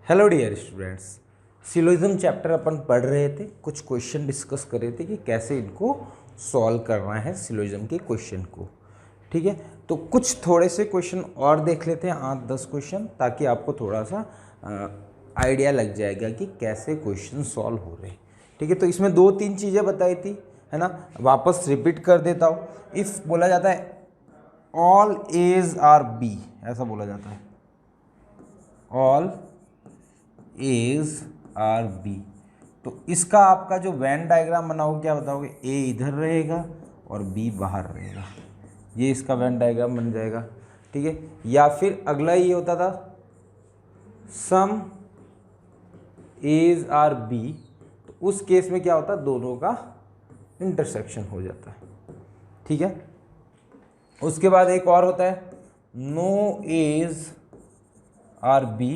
Hello dear students, syllogism chapter अपन पढ़ रहे थे। कुछ क्वेश्चन डिस्कस कर रहे थे कि कैसे इनको सॉल्व करना है सिलोजिज्म के क्वेश्चन को। ठीक है, तो कुछ थोड़े से क्वेश्चन और देख लेते हैं, 8-10 क्वेश्चन, ताकि आपको थोड़ा सा आइडिया लग जाएगा कि कैसे क्वेश्चन सॉल्व हो रहे हैं। ठीक है, तो इसमें 2-3 चीज़ें बताई थी, है ना। वापस रिपीट कर देता हूँ। इफ़ बोला जाता है ऑल एज आर बी, ऐसा बोला जाता है, ऑल एज आर बी, तो इसका आपका जो वेन डायग्राम बनाओगे क्या बताओगे, ए इधर रहेगा और बी बाहर रहेगा, ये इसका वेन डायग्राम बन जाएगा। ठीक है, या फिर अगला ये होता था सम एज आर बी, तो उस केस में क्या होता है, दोनों का इंटरसेक्शन हो जाता है। ठीक है, उसके बाद एक और होता है नो एज आर बी,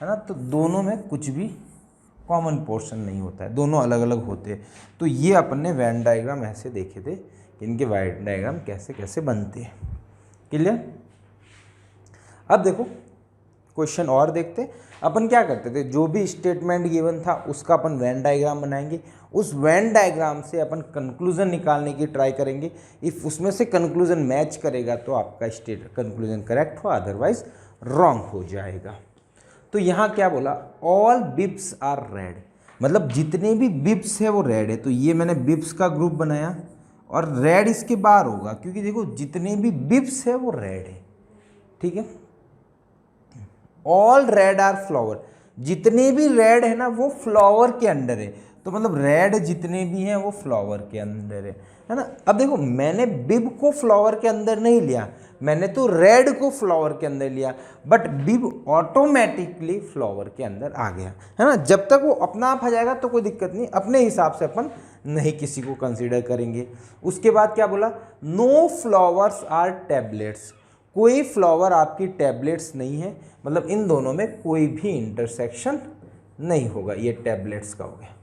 है ना, तो दोनों में कुछ भी कॉमन पोर्शन नहीं होता है, दोनों अलग अलग होते हैं। तो ये अपन ने वेन डायग्राम ऐसे देखे थे कि इनके वेन डायग्राम कैसे कैसे बनते हैं। क्लियर। अब देखो क्वेश्चन और देखते। अपन क्या करते थे, जो भी स्टेटमेंट गिवन था उसका अपन वेन डायग्राम बनाएंगे, उस वेन डायग्राम से अपन कंक्लूजन निकालने की ट्राई करेंगे। इफ़ उसमें से कंक्लूजन मैच करेगा तो आपका कंक्लूजन करेक्ट हो, अदरवाइज रॉन्ग हो जाएगा। तो यहाँ क्या बोला, ऑल बिब्स आर रेड, मतलब जितने भी बिब्स है वो रेड है। तो ये मैंने बिब्स का ग्रुप बनाया और रेड इसके बाहर होगा, क्योंकि देखो जितने भी बिब्स है वो रेड है। ठीक है, ऑल रेड आर फ्लावर, जितने भी रेड है ना वो फ्लावर के अंडर है। तो मतलब रेड जितने भी हैं वो फ्लावर के अंदर है ना। अब देखो मैंने बिब को फ्लावर के अंदर नहीं लिया, मैंने तो रेड को फ्लावर के अंदर लिया, बट बिब ऑटोमेटिकली फ्लावर के अंदर आ गया, है ना। जब तक वो अपना आप आ जाएगा तो कोई दिक्कत नहीं, अपने हिसाब से अपन नहीं किसी को कंसीडर करेंगे। उसके बाद क्या बोला, नो फ्लावर्स आर टैबलेट्स, कोई फ्लावर आपकी टैबलेट्स नहीं है, मतलब इन दोनों में कोई भी इंटरसेक्शन नहीं होगा, ये टैबलेट्स का हो गया।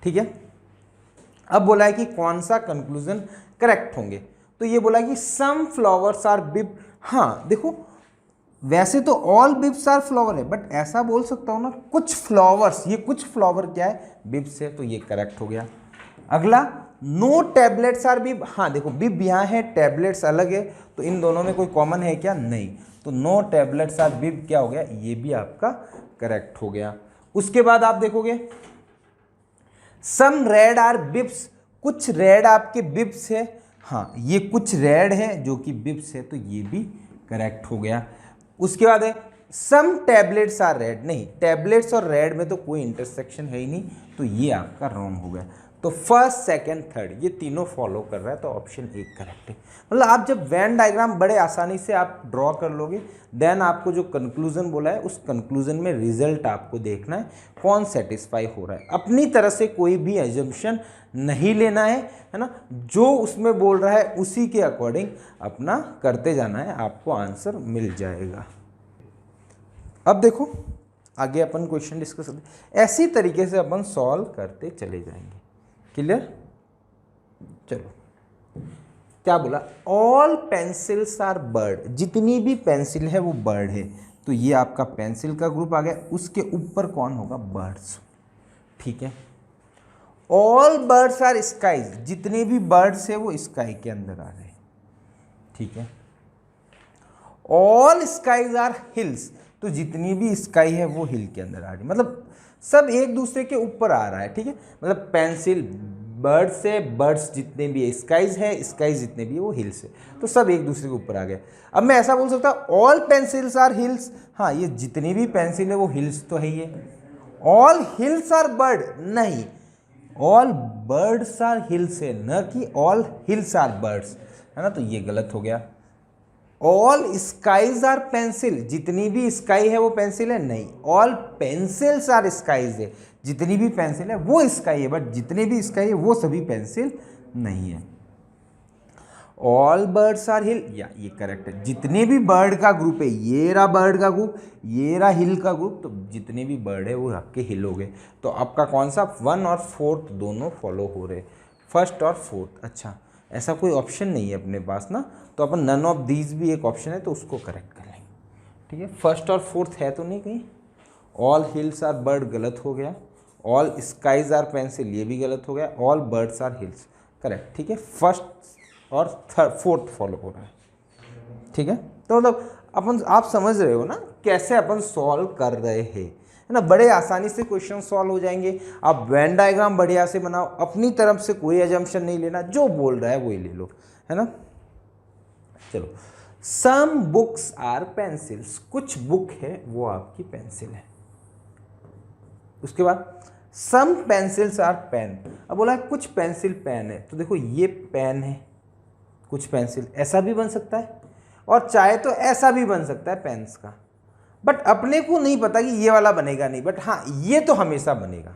ठीक है, अब बोला है कि कौन सा कंक्लूजन करेक्ट होंगे, तो ये बोला कि सम फ्लावर्स आर बिब। हाँ देखो वैसे तो ऑल बिब्स आर फ्लावर है, बट ऐसा बोल सकता हूँ ना कुछ फ्लावर्स, ये कुछ फ्लावर क्या है, बिब्स है, तो ये करेक्ट हो गया। अगला नो टैबलेट्स आर बिब, हाँ देखो बिब यहाँ है, टैबलेट्स अलग है, तो इन दोनों में कोई कॉमन है क्या, नहीं, तो नो टैबलेट्स आर बिब क्या हो गया, ये भी आपका करेक्ट हो गया। उसके बाद आप देखोगे सम रेड आर बिब्स, कुछ रेड आपके बिब्स है, हाँ ये कुछ रेड है जो कि बिब्स है, तो ये भी करेक्ट हो गया। उसके बाद है सम टैबलेट्स आर रेड, नहीं टैबलेट्स और रेड में तो कोई इंटरसेक्शन है ही नहीं, तो ये आपका रॉन्ग हो गया। तो फर्स्ट सेकंड थर्ड ये तीनों फॉलो कर रहा है, तो ऑप्शन 1 करेक्ट है। मतलब आप जब वेन डायग्राम बड़े आसानी से आप ड्रॉ कर लोगे, देन आपको जो कंक्लूजन बोला है उस कंक्लूजन में रिजल्ट आपको देखना है कौन सेटिस्फाई हो रहा है। अपनी तरह से कोई भी एजम्पशन नहीं लेना है ना, जो उसमें बोल रहा है उसी के अकॉर्डिंग अपना करते जाना है, आपको आंसर मिल जाएगा। अब देखो आगे अपन क्वेश्चन डिस्कस करते, ऐसी तरीके से अपन सॉल्व करते चले जाएंगे। क्लियर। चलो क्या बोला, ऑल पेंसिल्स आर बर्ड, जितनी भी पेंसिल है वो बर्ड है, तो ये आपका पेंसिल का ग्रुप आ गया। उसके ऊपर कौन होगा, बर्ड्स। ठीक है, ऑल बर्ड्स आर स्काईज, जितने भी बर्ड्स है वो स्काई के अंदर आ रहे हैं। ठीक है, ऑल स्काईज आर हिल्स, तो जितनी भी स्काई है वो हिल के अंदर आ रही है, मतलब सब एक दूसरे के ऊपर आ रहा है। ठीक है, मतलब पेंसिल बर्ड्स है, बर्ड्स जितने भी है स्काईज है, स्काईज जितने भी है वो हिल्स है, तो सब एक दूसरे के ऊपर आ गए। अब मैं ऐसा बोल सकता हूँ ऑल पेंसिल्स आर हिल्स, हाँ ये जितनी भी पेंसिल है वो हिल्स तो है ही है। ऑल हिल्स आर बर्ड, नहीं ऑल बर्ड्स आर हिल्स है, न कि ऑल हिल्स आर बर्ड्स, है ना, तो ये गलत हो गया। ऑल स्काईज आर पेंसिल, जितनी भी स्काई है वो पेंसिल है, नहीं ऑल पेंसिल्स आर स्काईज है, जितनी भी पेंसिल है वो स्काई है, बट जितने भी स्काई है वो सभी पेंसिल नहीं है। ऑल बर्ड्स आर हिल, या ये करेक्ट है, जितने भी बर्ड का ग्रुप है, ये रहा बर्ड का ग्रुप, ये रहा हिल का ग्रुप, तो जितने भी बर्ड है वो आपके हिल हो गए। तो आपका कौन सा 1 और 4 दोनों फॉलो हो रहे, फर्स्ट और फोर्थ। अच्छा ऐसा कोई ऑप्शन नहीं है अपने पास ना, तो अपन नन ऑफ दीज भी एक ऑप्शन है, तो उसको करेक्ट कर लेंगे। ठीक है, फर्स्ट और फोर्थ है तो नहीं कहीं, ऑल हिल्स आर बर्ड गलत हो गया, ऑल स्काइज आर पेंसिल ये भी गलत हो गया, all birds are hills correct. ठीक है, फर्स्ट और थर्ड फोर्थ फॉलो हो रहा है। ठीक है, तो मतलब अपन आप समझ रहे हो ना कैसे अपन सॉल्व कर रहे हैं, है ना। बड़े आसानी से क्वेश्चन सॉल्व हो जाएंगे। आप वेन डायग्राम बढ़िया से बनाओ, अपनी तरफ से कोई एजम्पशन नहीं लेना, जो बोल रहा है वही ले लो, है ना। चलो, सम बुक्स आर पेंसिल्स, कुछ बुक है वो आपकी पेंसिल है। उसके बाद सम पेंसिल्स आर पेन, अब बोला है कुछ पेंसिल पेन है, तो देखो ये पेन है, कुछ पेंसिल ऐसा भी बन सकता है और चाहे तो ऐसा भी बन सकता है पेन्स का, बट अपने को नहीं पता कि ये वाला बनेगा नहीं, बट हाँ ये तो हमेशा बनेगा,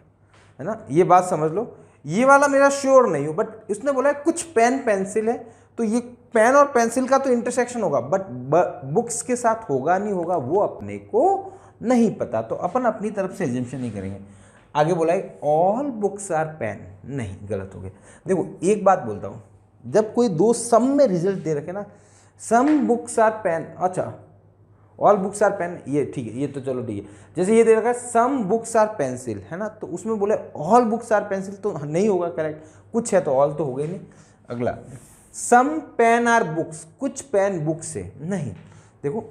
है ना। ये बात समझ लो, ये वाला मेरा श्योर नहीं हो, बट उसने बोला है कुछ पेन पेंसिल है, तो ये पेन और पेंसिल का तो इंटरसेक्शन होगा, बट बुक्स के साथ होगा नहीं होगा वो अपने को नहीं पता, तो अपन अपनी तरफ से एजम्पशन नहीं करेंगे। आगे बोला है ऑल बुक्स आर पेन, नहीं गलत हो गया। देखो एक बात बोलता हूँ, जब कोई दो सम में रिजल्ट दे रखे ना, सम बुक्स आर पेन, अच्छा ऑल बुक्स आर पेन, ये ठीक है, ये तो चलो ठीक है। जैसे ये दे रखा है सम बुक्स आर पेंसिल, है ना, तो उसमें बोले ऑल बुक्स आर पेंसिल, तो नहीं होगा करेक्ट, कुछ है तो ऑल तो हो गई नहीं। अगला सम पेन आर बुक्स, कुछ पेन बुक्स है, नहीं। देखो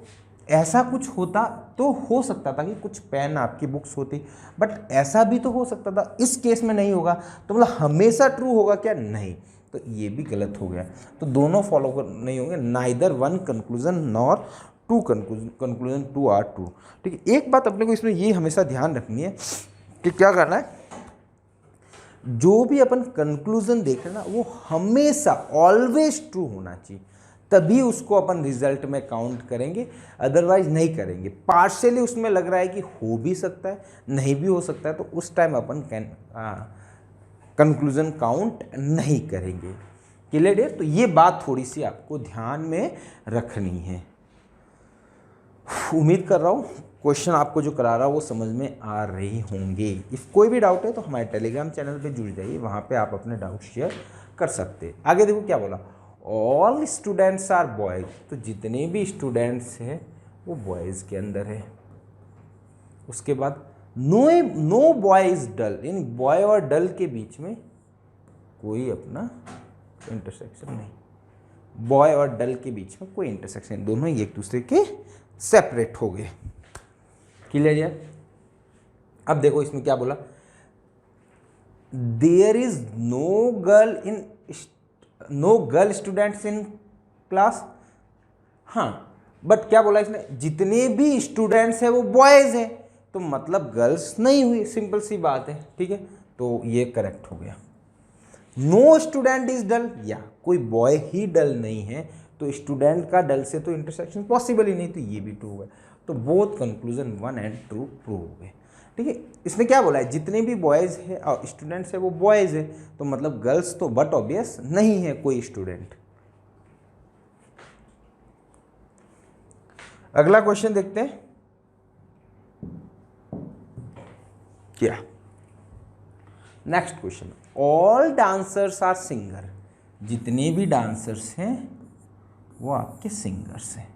ऐसा कुछ होता तो हो सकता था कि कुछ पेन आपकी बुक्स होती, बट ऐसा भी तो हो सकता था, इस केस में नहीं होगा, तो मतलब हमेशा ट्रू होगा क्या, नहीं, तो ये भी गलत हो गया। तो दोनों फॉलो नहीं होंगे, neither one conclusion nor two conclusion two are true. ठीक है, एक बात अपने को इसमें ये हमेशा ध्यान रखनी है कि क्या करना है, जो भी अपन कंक्लूजन देख रहे हैं ना वो हमेशा ऑलवेज ट्रू होना चाहिए, तभी उसको अपन रिजल्ट में काउंट करेंगे, अदरवाइज नहीं करेंगे। पार्शियली उसमें लग रहा है कि हो भी सकता है, नहीं भी हो सकता है, तो उस टाइम अपन कंक्लूजन काउंट नहीं करेंगे। क्लियर है, तो ये बात थोड़ी सी आपको ध्यान में रखनी है। उम्मीद कर रहा हूँ क्वेश्चन आपको जो करा रहा हूँ वो समझ में आ रही होंगे। इफ कोई भी डाउट है तो हमारे टेलीग्राम चैनल पे जुड़ जाइए, वहाँ पे आप अपने डाउट शेयर कर सकते हैं। आगे देखो क्या बोला, ऑल स्टूडेंट्स आर बॉयज, तो जितने भी स्टूडेंट्स हैं वो बॉयज़ के अंदर है। उसके बाद नो बॉय इज डल, यानी बॉय और डल के बीच में कोई अपना इंटरसेक्शन नहीं, बॉय और डल के बीच में कोई इंटरसेक्शन, दोनों ही एक दूसरे के सेपरेट हो गए। क्लियर है। अब देखो इसमें क्या बोला, there is no girl students in class, हाँ, बट क्या बोला इसने, जितने भी स्टूडेंट्स हैं वो बॉयज हैं, तो मतलब गर्ल्स नहीं हुई, सिंपल सी बात है। ठीक है, तो ये करेक्ट हो गया। नो स्टूडेंट इज डल, या कोई बॉय ही डल नहीं है, तो स्टूडेंट का डल से तो इंटरसेक्शन पॉसिबल ही नहीं, तो ये भी ट्रू हुआ। तो बोथ कंक्लूजन 1 एंड 2 ट्रू हो गए। ठीक है, इसने क्या बोला है, जितने भी बॉयज़ है और स्टूडेंट्स है वो बॉयज़ है, तो मतलब गर्ल्स तो बट ऑब्वियस नहीं है कोई स्टूडेंट। अगला क्वेश्चन देखते हैं क्या, next question, all dancers are singer, जितने भी डांसर्स हैं वो आपके सिंगर्स हैं।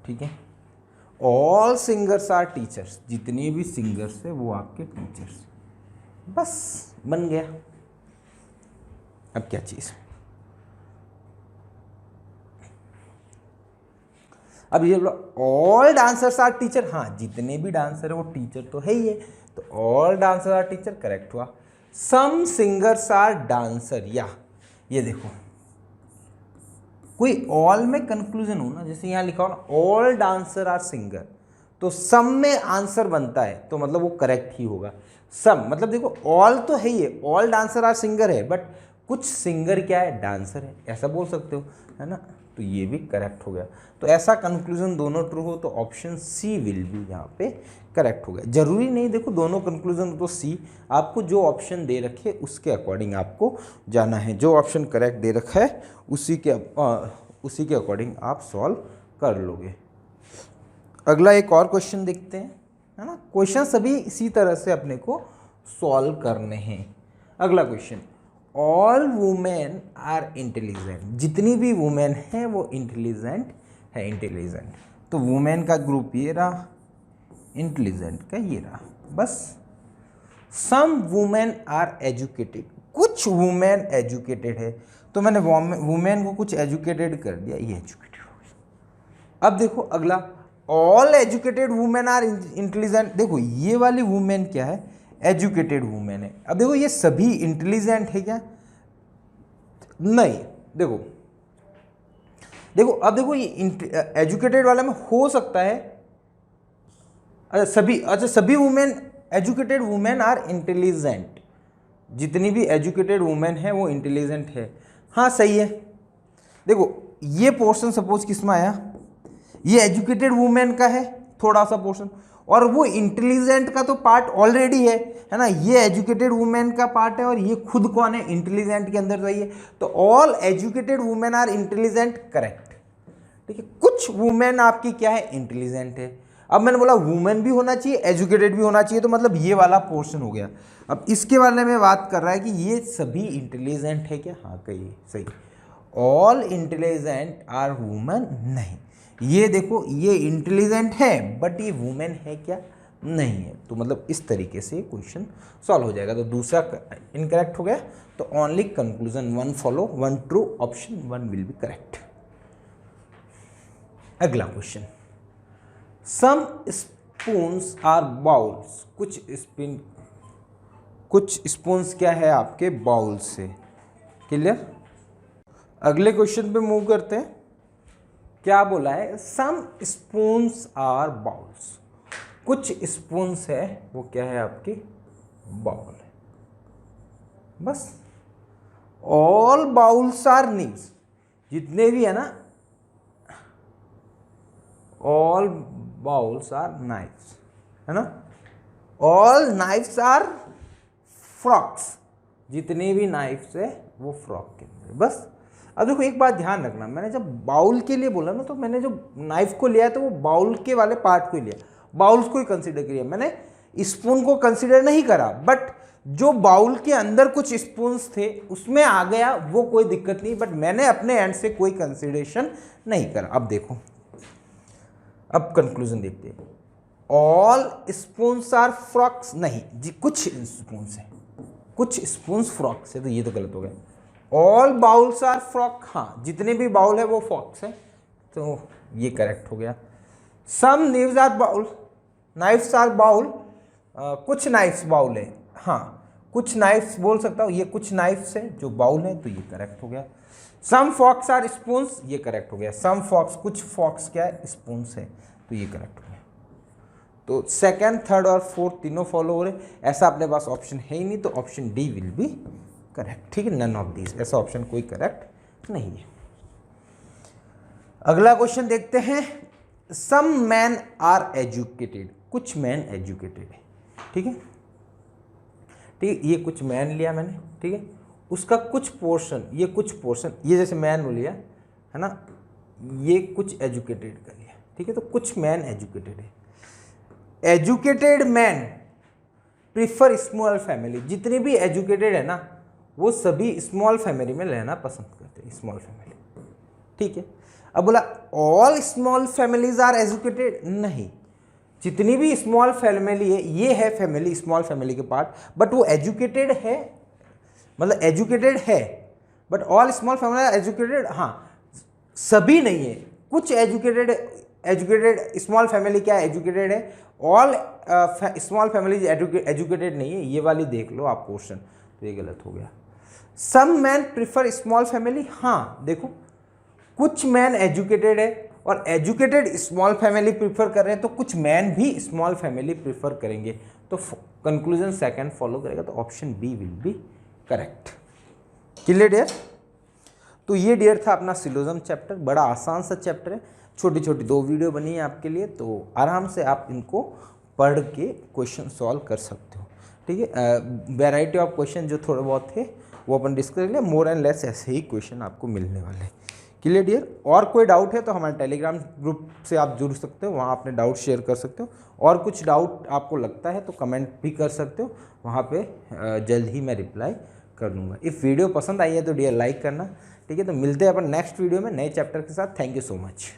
ठीक है, ऑल सिंगर्स आर टीचर्स, जितने भी सिंगर्स हैं वो आपके टीचर्स। बस बन गया। अब क्या चीज़, अब ये ऑल डांसर्स आर टीचर, हाँ जितने भी डांसर है वो टीचर तो है ही है, तो all dancer are teacher correct हुआ। सम सिंगर्स आर डांसर, या ये देखो कोई ऑल में कंक्लूजन हो ना, जैसे यहाँ लिखा हो ना ऑल डांसर आर सिंगर, तो सम में आंसर बनता है, तो मतलब वो करेक्ट ही होगा। सम मतलब देखो ऑल तो है ही है, ऑल डांसर आर सिंगर है, बट कुछ सिंगर क्या है, डांसर है, ऐसा बोल सकते हो, है ना, तो ये भी करेक्ट हो गया। तो ऐसा कंक्लूजन दोनों ट्रू हो तो ऑप्शन सी विल बी यहाँ पे करेक्ट हो गया। जरूरी नहीं देखो दोनों कंक्लूजन तो सी, आपको जो ऑप्शन दे रखे उसके अकॉर्डिंग आपको जाना है, जो ऑप्शन करेक्ट दे रखा है उसी के अकॉर्डिंग आप सॉल्व कर लोगे। अगला एक और क्वेश्चन देखते हैं, है ना, क्वेश्चन सभी इसी तरह से अपने को सॉल्व करने हैं। अगला question, all women are intelligent, जितनी भी वुमेन हैं वो इंटेलिजेंट है, इंटेलिजेंट, तो वुमेन का ग्रुप ये रहा, इंटेलिजेंट का ये रहा, बस। सम वुमेन आर एजुकेटेड, कुछ वुमेन एजुकेटेड है, तो मैंने वुमेन को कुछ एजुकेटेड कर दिया, ये एजुकेटेड हो गया। अब देखो अगला, all educated women are intelligent. देखो ये वाली वुमेन क्या है, एजुकेटेड वुमेन है। अब देखो ये सभी इंटेलिजेंट है क्या, नहीं। देखो देखो अब देखो ये एजुकेटेड वाला में हो सकता है, अच्छा सभी women educated women are intelligent, जितनी भी एजुकेटेड वुमेन है वो इंटेलिजेंट है, हाँ सही है। देखो ये पोर्शन सपोज किस में आया, ये एजुकेटेड वुमेन का है थोड़ा सा पोर्शन, और वो इंटेलिजेंट का तो पार्ट ऑलरेडी है ना, ये एजुकेटेड वुमेन का पार्ट है और ये खुद कौन है, इंटेलिजेंट के अंदर रही तो all educated women are intelligent, correct. ठीक है, कुछ वुमेन आपकी क्या है, इंटेलिजेंट है। अब मैंने बोला वुमेन भी होना चाहिए, एजुकेटेड भी होना चाहिए, तो मतलब ये वाला पोर्शन हो गया। अब इसके बारे में बात कर रहा है कि ये सभी इंटेलिजेंट है क्या, हाँ कहिए सही। ऑल इंटेलिजेंट आर वुमेन, नहीं। ये देखो ये इंटेलिजेंट है बट ये वुमेन है क्या, नहीं है। तो मतलब इस तरीके से क्वेश्चन सॉल्व हो जाएगा। तो दूसरा इनकरेक्ट हो गया, तो only conclusion 1 follow 1 true, option 1 will be correct. अगला question, some spoons are bowls, कुछ स्पून्स क्या है आपके, बाउल से। क्लियर, अगले क्वेश्चन पे मूव करते हैं। क्या बोला है, सम स्पून्स आर बाउल्स, कुछ स्पून्स है वो क्या है आपकी, बाउल है, बस। ऑल बाउल्स आर नीव्स, जितने भी है ना, ऑल बाउल्स आर नाइफ्स, है ना। ऑल नाइफ्स आर फ्रॉक्स, जितने भी नाइफ्स है वो फ्रॉक के अंदर, बस। अब देखो एक बात ध्यान रखना, मैंने जब बाउल के लिए बोला ना, तो मैंने जो नाइफ को लिया है तो वो बाउल के वाले पार्ट को ही लिया, बाउल्स को ही कंसीडर किया, मैंने स्पून को कंसीडर नहीं करा। बट जो बाउल के अंदर कुछ स्पून्स थे उसमें आ गया वो कोई दिक्कत नहीं, बट मैंने अपने एंड से कोई कंसीडरेशन नहीं करा। अब देखो, अब कंक्लूजन देखते हैं। ऑल स्पून्स आर फ्रॉक्स, नहीं जी, कुछ स्पून्स हैं, कुछ स्पून्स फ्रॉक्स है, तो ये तो गलत हो गया। ऑल बाउल्स आर फ्रॉक, हाँ जितने भी बाउल है वो फ्रॉक्स हैं, तो ये करेक्ट हो गया। Some knives are bowl, knifes are bowl, कुछ नाइफ्स बाउल है, हाँ कुछ नाइफ्स बोल सकता हूँ, ये कुछ नाइफ्स है जो बाउल है, तो ये करेक्ट हो गया। सम फॉक्स आर स्पून्स, ये करेक्ट हो गया। सम फॉक्स, कुछ फॉक्स क्या है, स्पून्स है, तो ये करेक्ट हो गया। तो सेकंड, थर्ड और फोर्थ तीनों फॉलो हो रहे, ऐसा अपने पास ऑप्शन है ही नहीं, तो option D will be correct. ठीक है, नन ऑफ दीज, ऐसा ऑप्शन कोई करेक्ट नहीं है। अगला क्वेश्चन देखते हैं। सम मैन आर एजुकेटेड, कुछ मैन एजुकेटेड है, ठीक है। ठीक है, ये कुछ मैन लिया मैंने, ठीक है, उसका कुछ पोर्शन, ये कुछ पोर्शन, ये जैसे मैन वो लिया है ना, ये कुछ एजुकेटेड का लिया, ठीक है। तो कुछ मैन एजुकेटेड है। Educated man prefer small family, जितने भी एजुकेटेड है ना वो सभी स्मॉल फैमिली में रहना पसंद करते हैं, स्मॉल फैमिली, ठीक है। अब बोला all small families are educated, नहीं, जितनी भी स्मॉल फैमिली है, ये है फैमिली, स्मॉल फैमिली के पार्ट, बट वो एजुकेटेड है, मतलब एजुकेटेड है, but all small family are educated, हाँ सभी नहीं है, कुछ एजुकेटेड स्मॉल फैमिली क्या एजुकेटेड है, ऑल स्मॉल फैमिली एजुकेटेड नहीं है, ये वाली देख लो आप क्वेश्चन, तो ये गलत हो गया। सम मैन प्रीफर स्मॉल फैमिली, हाँ देखो कुछ मैन एजुकेटेड है और एजुकेटेड स्मॉल फैमिली प्रीफर कर रहे हैं, तो कुछ मैन भी स्मॉल फैमिली प्रीफर करेंगे, तो कंक्लूजन सेकंड फॉलो करेगा, तो option B will be correct. Clear dear. तो ये डियर था अपना सिलोजिज्म चैप्टर, बड़ा आसान सा चैप्टर है, छोटी छोटी 2 वीडियो बनी है आपके लिए, तो आराम से आप इनको पढ़ के क्वेश्चन सॉल्व कर सकते हो, ठीक है। वैरायटी ऑफ क्वेश्चन जो थोड़े बहुत थे वो अपन डिस्कस कर लिया, मोर एंड लेस ऐसे ही क्वेश्चन आपको मिलने वाले हैं। Clear dear. और कोई डाउट है तो हमारे टेलीग्राम ग्रुप से आप जुड़ सकते हो, वहाँ अपने डाउट शेयर कर सकते हो, और कुछ डाउट आपको लगता है तो कमेंट भी कर सकते हो, वहाँ पे जल्द ही मैं रिप्लाई कर दूँगा। इफ़ वीडियो पसंद आई है तो डियर लाइक करना, ठीक है। तो मिलते हैं अपन नेक्स्ट वीडियो में नए चैप्टर के साथ। Thank you so much.